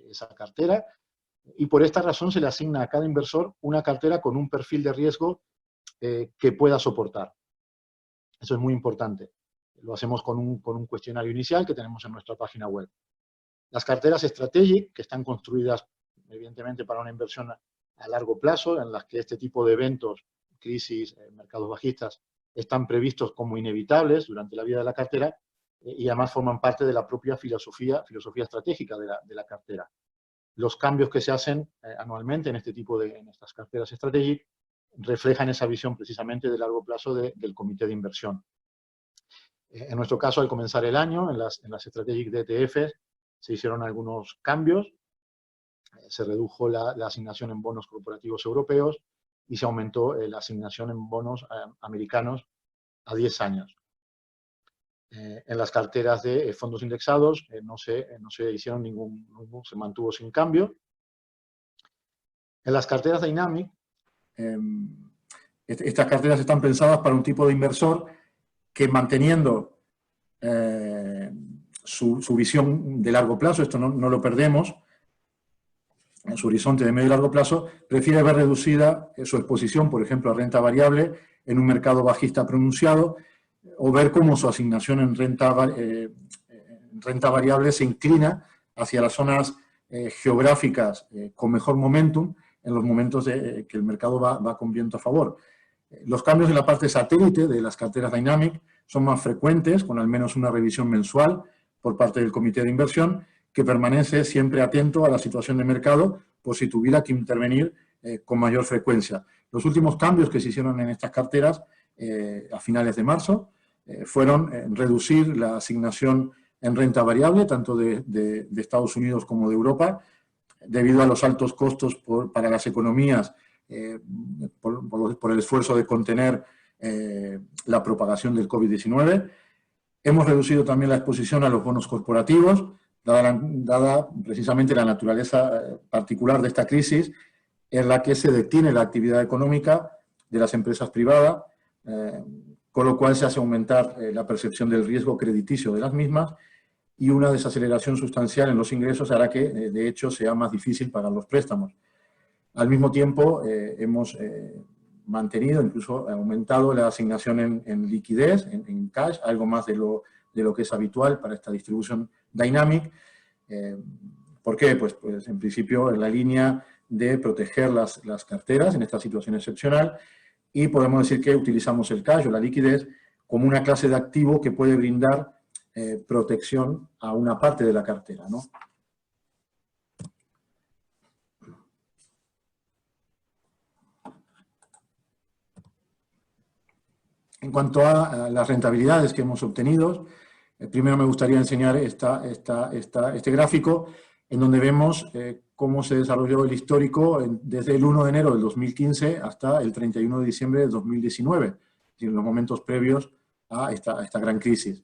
esa cartera, y por esta razón se le asigna a cada inversor una cartera con un perfil de riesgo que pueda soportar. Eso es muy importante. Lo hacemos con un cuestionario inicial que tenemos en nuestra página web. Las carteras strategic, que están construidas evidentemente para una inversión a largo plazo, en las que este tipo de eventos, crisis, mercados bajistas, están previstos como inevitables durante la vida de la cartera, y además forman parte de la propia filosofía estratégica de la cartera. Los cambios que se hacen anualmente en estas carteras strategic reflejan esa visión precisamente de largo plazo del comité de inversión. En nuestro caso, al comenzar el año, en las strategic de ETFs, se hicieron algunos cambios. Se redujo la asignación en bonos corporativos europeos y se aumentó la asignación en bonos americanos a 10 años. En las carteras de fondos indexados no se hicieron se mantuvo sin cambio. En las carteras Dynamic, estas carteras están pensadas para un tipo de inversor que, manteniendo su visión de largo plazo, esto no lo perdemos, en su horizonte de medio y largo plazo, prefiere ver reducida su exposición, por ejemplo, a renta variable en un mercado bajista pronunciado, o ver cómo su asignación en renta variable se inclina hacia las zonas geográficas con mejor momentum en los momentos que el mercado va con viento a favor. Los cambios en la parte satélite de las carteras Dynamic son más frecuentes, con al menos una revisión mensual por parte del comité de inversión, que permanece siempre atento a la situación de mercado por si tuviera que intervenir con mayor frecuencia. Los últimos cambios que se hicieron en estas carteras a finales de marzo fueron reducir la asignación en renta variable, tanto de Estados Unidos como de Europa, debido a los altos costos para las economías, por el esfuerzo de contener la propagación del COVID-19. Hemos reducido también la exposición a los bonos corporativos, dada precisamente la naturaleza particular de esta crisis, en la que se detiene la actividad económica de las empresas privadas, con lo cual se hace aumentar la percepción del riesgo crediticio de las mismas, y una desaceleración sustancial en los ingresos hará que, de hecho, sea más difícil pagar los préstamos. Al mismo tiempo, hemos mantenido, incluso aumentado la asignación en liquidez, en cash, algo más de lo que es habitual para esta distribución Dynamic. ¿Por qué? Pues en principio en la línea de proteger las carteras en esta situación excepcional, y podemos decir que utilizamos el cash o la liquidez como una clase de activo que puede brindar protección a una parte de la cartera, ¿no? En cuanto a las rentabilidades que hemos obtenido, primero me gustaría enseñar este gráfico en donde vemos cómo se desarrolló el histórico desde el 1 de enero del 2015 hasta el 31 de diciembre del 2019, en los momentos previos a esta gran crisis.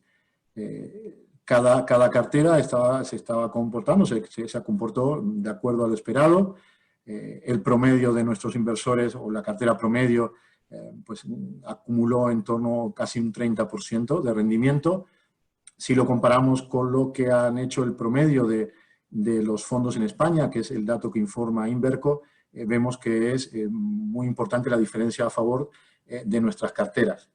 Cada cartera se estaba comportando, se comportó de acuerdo a lo esperado. El promedio de nuestros inversores, o la cartera promedio, pues acumuló en torno a casi un 30% de rendimiento. Si lo comparamos con lo que han hecho el promedio de los fondos en España, que es el dato que informa Inverco, vemos que es muy importante la diferencia a favor de nuestras carteras.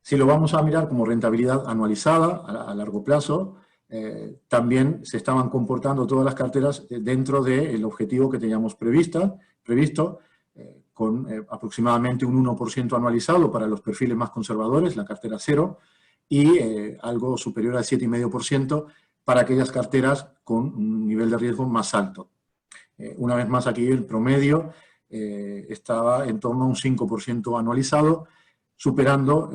Si lo vamos a mirar como rentabilidad anualizada a largo plazo, también se estaban comportando todas las carteras dentro del objetivo que teníamos previsto, con aproximadamente un 1% anualizado para los perfiles más conservadores, la cartera 0, y algo superior al 7,5% para aquellas carteras con un nivel de riesgo más alto. Una vez más, aquí el promedio estaba en torno a un 5% anualizado, superando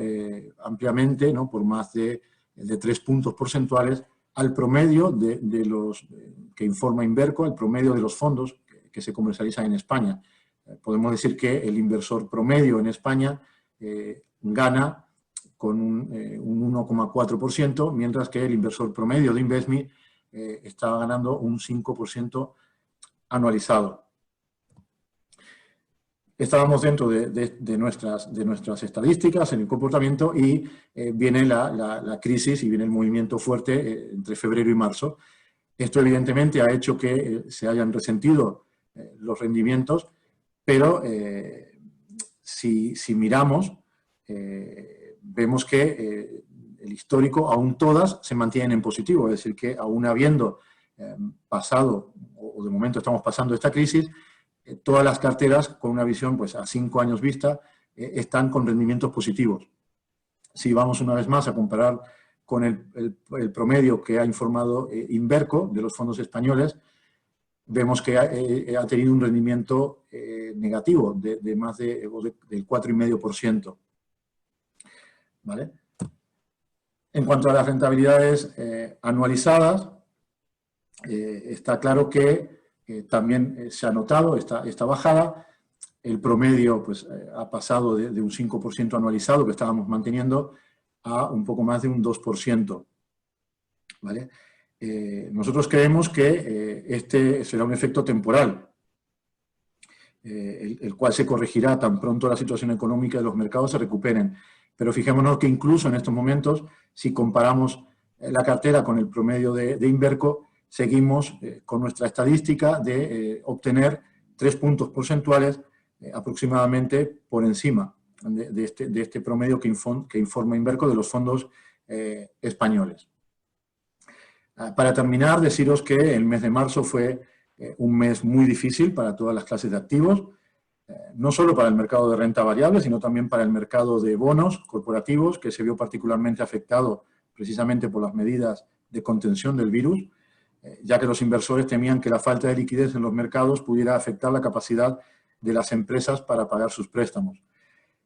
ampliamente, ¿no?, por más de 3 puntos porcentuales, al promedio de los que informa Inverco, el promedio de los fondos que se comercializan en España. Podemos decir que el inversor promedio en España gana con un 1,4%, mientras que el inversor promedio de Invesmi está ganando un 5% anualizado. Estábamos dentro de nuestras estadísticas en el comportamiento y viene la crisis y viene el movimiento fuerte entre febrero y marzo. Esto evidentemente ha hecho que se hayan resentido los rendimientos, pero si miramos, vemos que el histórico, aún todas se mantienen en positivo, es decir, que aún habiendo pasado, o de momento estamos pasando esta crisis, todas las carteras con una visión pues, a 5 años vista están con rendimientos positivos. Si vamos una vez más a comparar con el promedio que ha informado Inverco de los fondos españoles, vemos que ha tenido un rendimiento negativo de más del 4,5%. ¿Vale? En cuanto a las rentabilidades anualizadas, está claro que también se ha notado esta bajada. El promedio pues, ha pasado de un 5% anualizado que estábamos manteniendo a un poco más de un 2%. ¿Vale? Nosotros creemos que este será un efecto temporal, el cual se corregirá tan pronto la situación económica de los mercados se recuperen. Pero fijémonos que incluso en estos momentos, si comparamos la cartera con el promedio de Inverco, seguimos con nuestra estadística de obtener 3 puntos porcentuales aproximadamente por encima de este promedio que informa Inverco de los fondos españoles. Para terminar, deciros que el mes de marzo fue un mes muy difícil para todas las clases de activos, no solo para el mercado de renta variable, sino también para el mercado de bonos corporativos, que se vio particularmente afectado precisamente por las medidas de contención del virus, ya que los inversores temían que la falta de liquidez en los mercados pudiera afectar la capacidad de las empresas para pagar sus préstamos.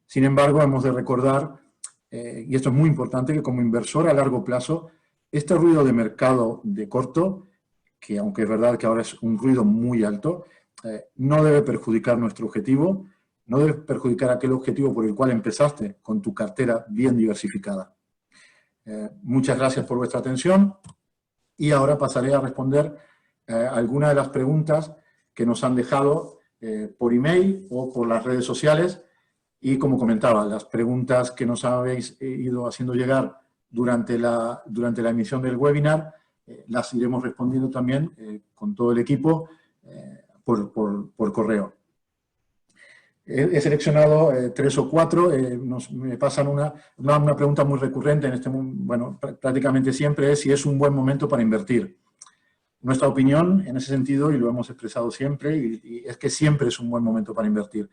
Sin embargo, hemos de recordar, y esto es muy importante, que como inversor a largo plazo, este ruido de mercado de corto, que aunque es verdad que ahora es un ruido muy alto, no debe perjudicar nuestro objetivo, no debe perjudicar aquel objetivo por el cual empezaste con tu cartera bien diversificada. Muchas gracias por vuestra atención y ahora pasaré a responder algunas de las preguntas que nos han dejado por email o por las redes sociales y, como comentaba, las preguntas que nos habéis ido haciendo llegar durante la emisión del webinar las iremos respondiendo también con todo el equipo por correo. He seleccionado 3 o 4, me pasan una pregunta muy recurrente en bueno, prácticamente siempre es si es un buen momento para invertir. Nuestra opinión en ese sentido, y lo hemos expresado siempre, y es que siempre es un buen momento para invertir.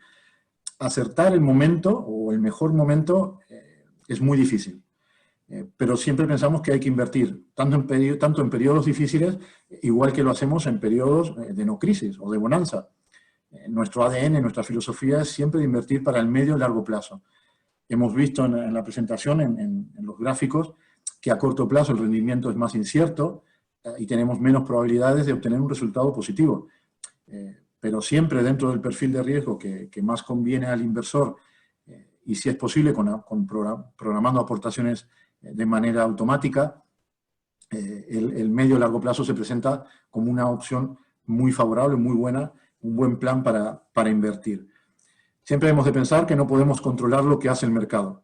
Acertar el momento o el mejor momento es muy difícil. pero siempre pensamos que hay que invertir, tanto en periodos difíciles, igual que lo hacemos en periodos de no crisis o de bonanza. Nuestro ADN, nuestra filosofía es siempre de invertir para el medio y largo plazo. Hemos visto en la presentación, en los gráficos, que a corto plazo el rendimiento es más incierto y tenemos menos probabilidades de obtener un resultado positivo. Pero siempre dentro del perfil de riesgo que más conviene al inversor y si es posible programando aportaciones de manera automática, el medio y largo plazo se presenta como una opción muy favorable, muy buena, un buen plan para invertir. Siempre hemos de pensar que no podemos controlar lo que hace el mercado.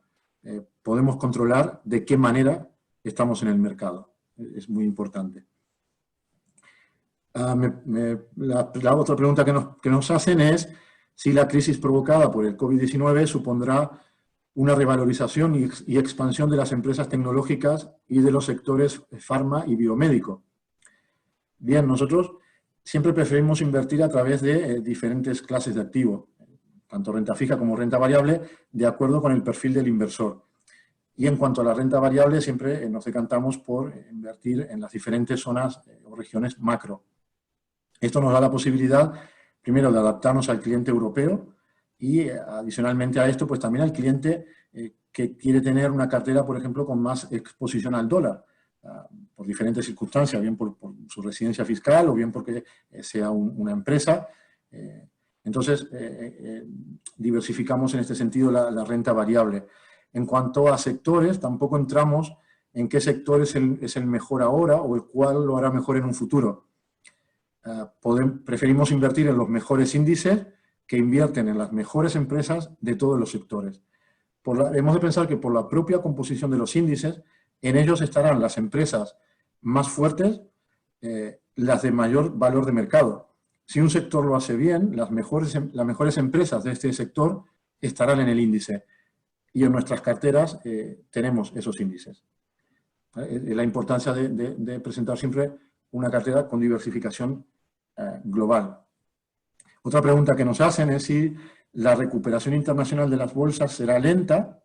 Podemos controlar de qué manera estamos en el mercado. Es muy importante. La otra pregunta que nos hacen es si la crisis provocada por el COVID-19 supondrá una revalorización y expansión de las empresas tecnológicas y de los sectores farma y biomédico. Bien, nosotros siempre preferimos invertir a través de diferentes clases de activos, tanto renta fija como renta variable, de acuerdo con el perfil del inversor. Y en cuanto a la renta variable, siempre nos decantamos por invertir en las diferentes zonas o regiones macro. Esto nos da la posibilidad, primero, de adaptarnos al cliente europeo y, adicionalmente a esto, pues también al cliente que quiere tener una cartera, por ejemplo, con más exposición al dólar, por diferentes circunstancias, bien por su residencia fiscal o bien porque sea una empresa. Entonces, diversificamos en este sentido la renta variable. En cuanto a sectores, tampoco entramos en qué sector es el mejor ahora o el cual lo hará mejor en un futuro. Preferimos invertir en los mejores índices que invierten en las mejores empresas de todos los sectores. Hemos de pensar que por la propia composición de los índices, en ellos estarán las empresas más fuertes, las de mayor valor de mercado. Si un sector lo hace bien, las mejores empresas de este sector estarán en el índice. Y en nuestras carteras tenemos esos índices. La importancia de presentar siempre una cartera con diversificación global. Otra pregunta que nos hacen es si la recuperación internacional de las bolsas será lenta,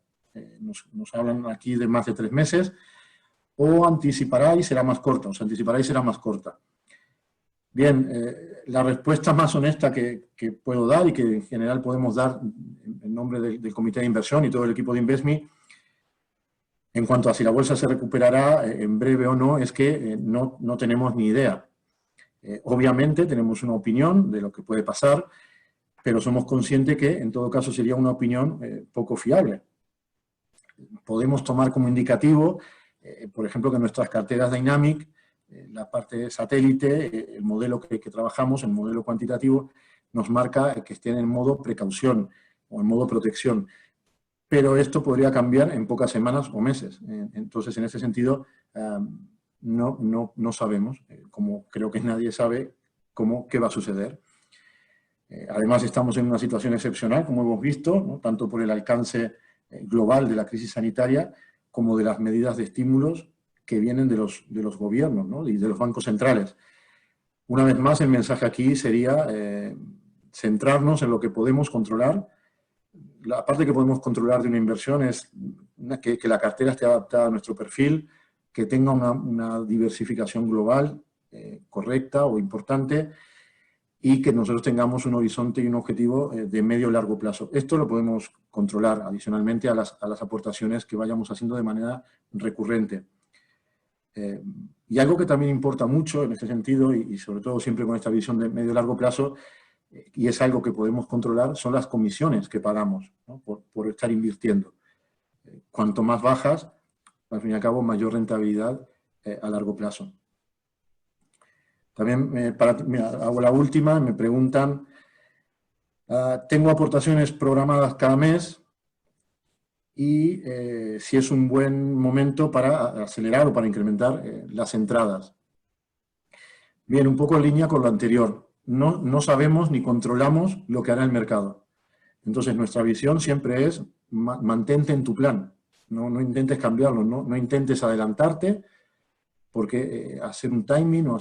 nos hablan aquí de más de 3 meses, o anticipará y será más corta, o se anticipará y será más corta. Bien, la respuesta más honesta que puedo dar y que en general podemos dar en nombre del Comité de Inversión y todo el equipo de InvestMe, en cuanto a si la bolsa se recuperará en breve o no, es que no tenemos ni idea. Obviamente tenemos una opinión de lo que puede pasar, pero somos conscientes que en todo caso sería una opinión poco fiable. Podemos tomar como indicativo, por ejemplo, que nuestras carteras Dynamic, la parte satélite, el modelo que trabajamos, el modelo cuantitativo, nos marca que estén en modo precaución o en modo protección. Pero esto podría cambiar en pocas semanas o meses. Entonces, en ese sentido, no sabemos, como creo que nadie sabe qué va a suceder. Además, estamos en una situación excepcional, como hemos visto, ¿no? Tanto por el alcance global de la crisis sanitaria como de las medidas de estímulos que vienen de los gobiernos, ¿no? Y de los bancos centrales. Una vez más, el mensaje aquí sería centrarnos en lo que podemos controlar. La parte que podemos controlar de una inversión es que la cartera esté adaptada a nuestro perfil, que tenga una diversificación global correcta o importante y que nosotros tengamos un horizonte y un objetivo de medio y largo plazo. Esto lo podemos controlar adicionalmente a las aportaciones que vayamos haciendo de manera recurrente. Y algo que también importa mucho en este sentido, y sobre todo siempre con esta visión de medio y largo plazo, y es algo que podemos controlar, son las comisiones que pagamos, ¿no? por estar invirtiendo. Cuanto más bajas, al fin y al cabo, mayor rentabilidad a largo plazo. También, hago la última, me preguntan, tengo aportaciones programadas cada mes y si es un buen momento para acelerar o para incrementar las entradas. Bien, un poco en línea con lo anterior. No sabemos ni controlamos lo que hará el mercado. Entonces, nuestra visión siempre es mantente en tu plan. No intentes cambiarlo, no intentes adelantarte, porque hacer un timing o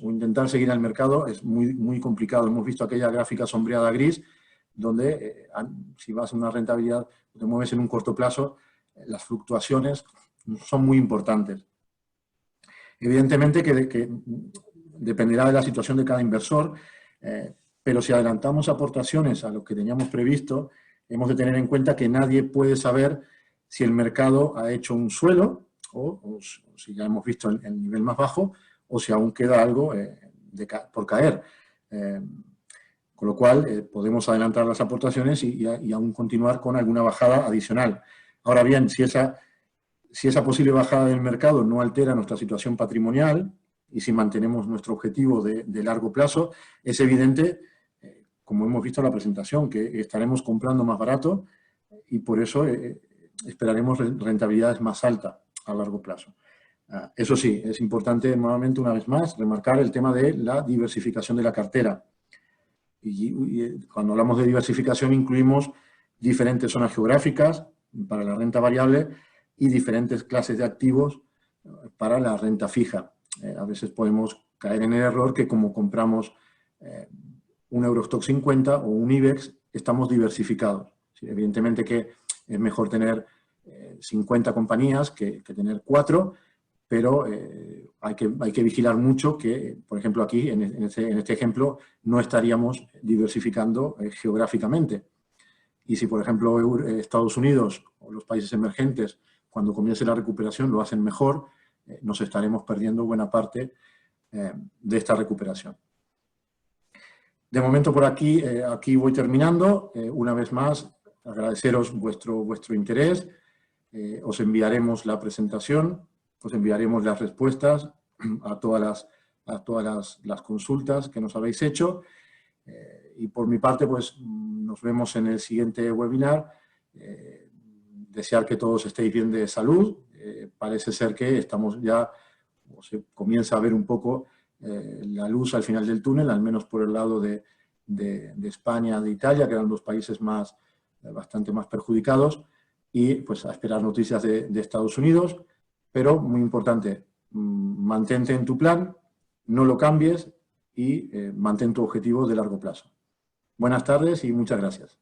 intentar seguir al mercado es muy complicado. Hemos visto aquella gráfica sombreada gris, donde si vas a una rentabilidad, te mueves en un corto plazo, las fluctuaciones son muy importantes. Evidentemente que dependerá de la situación de cada inversor, pero si adelantamos aportaciones a lo que teníamos previsto, hemos de tener en cuenta que nadie puede saber si el mercado ha hecho un suelo o si ya hemos visto el nivel más bajo o si aún queda algo por caer. Con lo cual, podemos adelantar las aportaciones y aún continuar con alguna bajada adicional. Ahora bien, si esa posible bajada del mercado no altera nuestra situación patrimonial y si mantenemos nuestro objetivo de largo plazo, es evidente, como hemos visto en la presentación, que estaremos comprando más barato y por eso esperaremos rentabilidades más altas a largo plazo. Eso sí, es importante, nuevamente, una vez más, remarcar el tema de la diversificación de la cartera. Y cuando hablamos de diversificación incluimos diferentes zonas geográficas para la renta variable y diferentes clases de activos para la renta fija. A veces podemos caer en el error que como compramos un Eurostoxx 50 o un IBEX, estamos diversificados. Sí, evidentemente que es mejor tener 50 compañías que tener 4, pero hay que vigilar mucho que, por ejemplo, aquí, en este ejemplo, no estaríamos diversificando geográficamente. Y si, por ejemplo, Estados Unidos o los países emergentes, cuando comience la recuperación, lo hacen mejor, nos estaremos perdiendo buena parte de esta recuperación. De momento, por aquí voy terminando. Una vez más, agradeceros vuestro interés. Os enviaremos la presentación, os enviaremos las respuestas a todas las consultas que nos habéis hecho. Y por mi parte, pues nos vemos en el siguiente webinar. Desear que todos estéis bien de salud. Parece ser que estamos ya, o se comienza a ver un poco la luz al final del túnel, al menos por el lado de España, de Italia, que eran 2 países bastante más perjudicados, y pues a esperar noticias de Estados Unidos, pero muy importante, mantente en tu plan, no lo cambies y mantén tu objetivo de largo plazo. Buenas tardes y muchas gracias.